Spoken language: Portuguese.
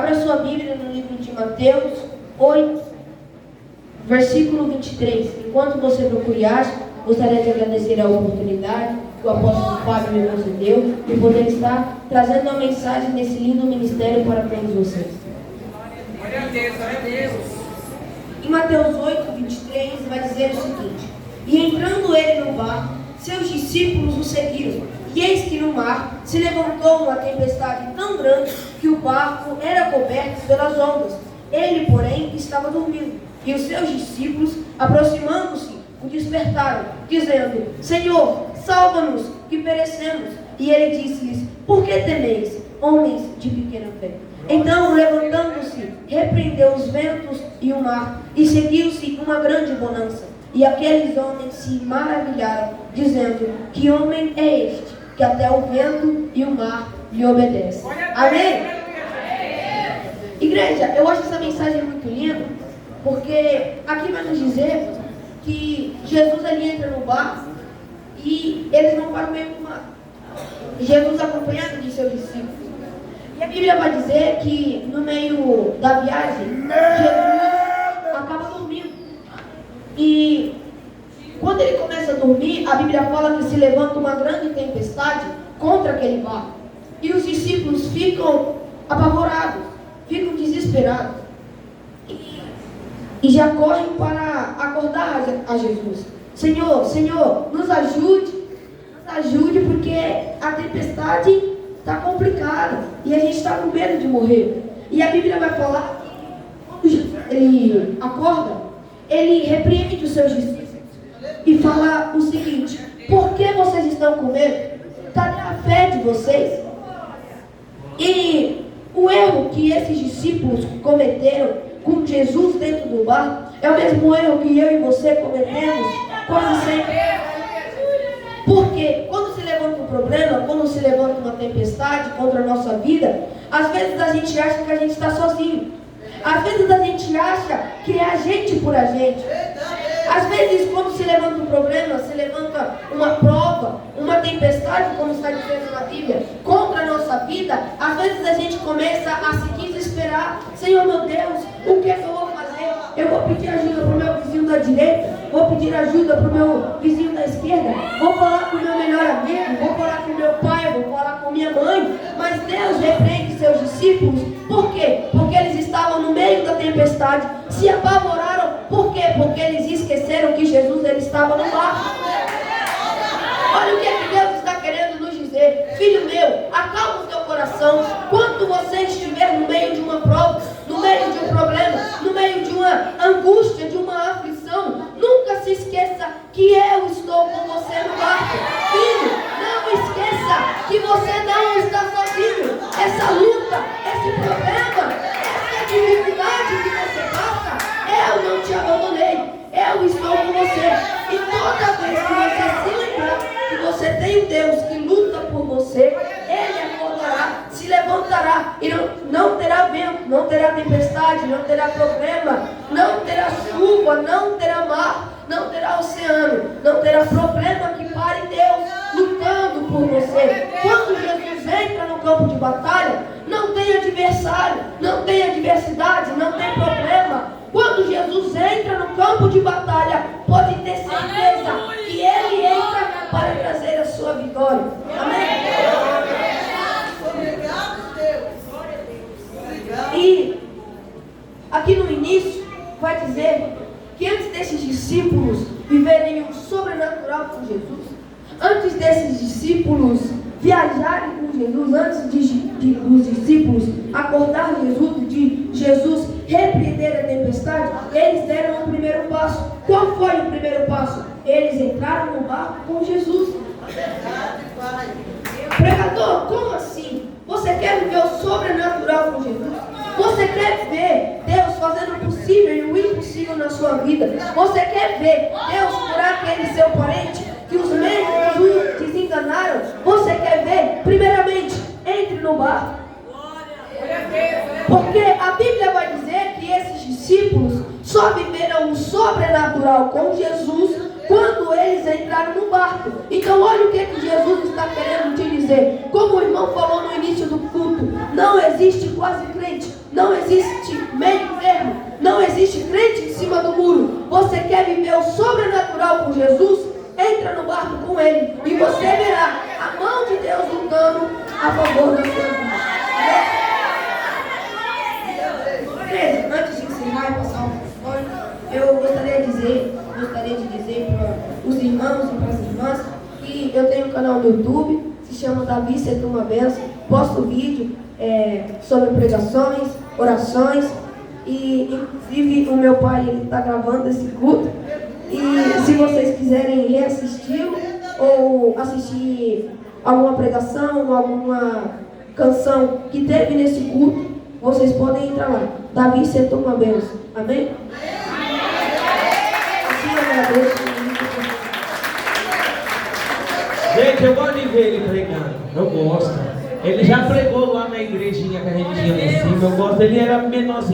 Abra sua Bíblia no livro de Mateus 8, versículo 23. Enquanto você procura, gostaria de agradecer a oportunidade que o apóstolo Fábio me concedeu de poder estar trazendo uma mensagem desse lindo ministério para todos vocês. Glória a Deus, glória a Deus. Em Mateus 8, 23, vai dizer o seguinte: E entrando ele no barco, seus discípulos o seguiram. E eis que no mar se levantou uma tempestade tão grande que o barco era coberto pelas ondas. Ele, porém, estava dormindo. E os seus discípulos, aproximando-se, o despertaram, dizendo: Senhor, salva-nos, que perecemos. E ele disse-lhes: Por que temeis, homens de pequena fé? Então, levantando-se, repreendeu os ventos e o mar, e seguiu-se uma grande bonança. E aqueles homens se maravilharam, dizendo: Que homem é este, que até o vento e o mar lhe obedecem? Amém? Igreja, eu acho essa mensagem muito linda, porque aqui vai nos dizer que Jesus ali entra no barco e eles vão para o meio do mar. Jesus acompanhado de seus discípulos. E a Bíblia vai dizer que no meio da viagem, Jesus acaba dormindo. E quando ele começa a dormir, a Bíblia fala que se levanta uma grande tempestade contra aquele barco. E os discípulos ficam apavorados, ficam desesperados. E já correm para acordar a Jesus. Senhor, Senhor, nos ajude porque a tempestade está complicada e a gente está com medo de morrer. E a Bíblia vai falar que quando ele acorda, ele repreende os seus discípulos e fala o seguinte: por que vocês estão com medo? Cadê a fé de vocês? E o erro que esses discípulos cometeram com Jesus dentro do barco é o mesmo erro que eu e você cometemos quase sempre. Porque quando se levanta um problema, quando se levanta uma tempestade contra a nossa vida, às vezes a gente acha que a gente está sozinho. Às vezes a gente acha que é a gente por a gente. Às vezes, quando se levanta um problema, se levanta uma prova, uma tempestade, como está dizendo na Bíblia, contra a nossa vida, às vezes a gente começa a se desesperar. Senhor, meu Deus, o que é que eu vou fazer? Eu vou pedir ajuda para o meu vizinho da direita, vou pedir ajuda para o meu vizinho da esquerda, vou falar com o meu melhor amigo, vou falar com o meu pai, vou falar com minha mãe. Mas Deus repreende seus discípulos. Por quê? Porque eles estavam no meio da tempestade, se apavoraram. Por quê? Porque eles esqueceram que Jesus ele estava no barco. Olha o que é que Deus está querendo nos dizer. Filho meu, acalma o teu coração. Quando você estiver no meio de uma prova, no meio de um problema, no meio de uma angústia, de uma aflição, nunca se esqueça que eu estou com você no barco. Filho, não esqueça que você não está sozinho. Essa luta, esse problema, essa dificuldade que você passa, eu não te abandonei. Eu estou com você. E toda vez que você se lembrar que você tem um Deus que luta por você, Ele acordará, se levantará e não terá vento, não terá tempestade, não terá problema, não terá chuva, não terá mar, não terá oceano, não terá problema que pare Deus lutando por você. Quando Jesus entra no campo de batalha, não tem adversário, não tem adversidade, não tem problema. Quando Jesus entra no campo de batalha, pode ter certeza que Ele entra para trazer a sua vitória. Amém? E aqui no início vai dizer que antes desses discípulos viverem um sobrenatural com Jesus, antes desses discípulos viajarem com Jesus, antes dos discípulos acordar Jesus, de Jesus repreender a tempestade, eles deram o primeiro passo. Qual foi o primeiro passo? Eles entraram no barco com Jesus. Pregador, como assim? Você quer viver o sobrenatural com Jesus? Você quer ver Deus fazendo o possível e o impossível na sua vida? Você quer ver Deus curar aquele seu parente que os médicos o desenganaram? Você quer ver? Primeiramente, entre no barco. Porque a Bíblia vai dizer que esses discípulos só viveram o sobrenatural com Jesus quando eles entraram no barco. Então olha o que Jesus está querendo te dizer. Como o irmão falou no início do culto, não existe quase crente, não viver o sobrenatural com Jesus, entra no barco com Ele e você verá a mão de Deus lutando a favor da sua vida. Beleza? Antes de encerrar e passar o microfone, eu gostaria de dizer para os irmãos e para as irmãs que eu tenho um canal no YouTube, se chama Davi Ser Uma Bênção. Posto vídeo sobre pregações, orações, e inclusive o meu pai está gravando esse culto. E se vocês quiserem reassisti-lo ou assistir alguma pregação ou alguma canção que teve nesse culto, vocês podem entrar lá. Davi Ser Uma Bênção. Amém? Assim eu agradeço. Gente, eu gosto de ver ele pregando. Eu gosto. Ele já pregou lá na igrejinha que a gente tinha lá em cima. Eu gosto. Ele era menorzinho.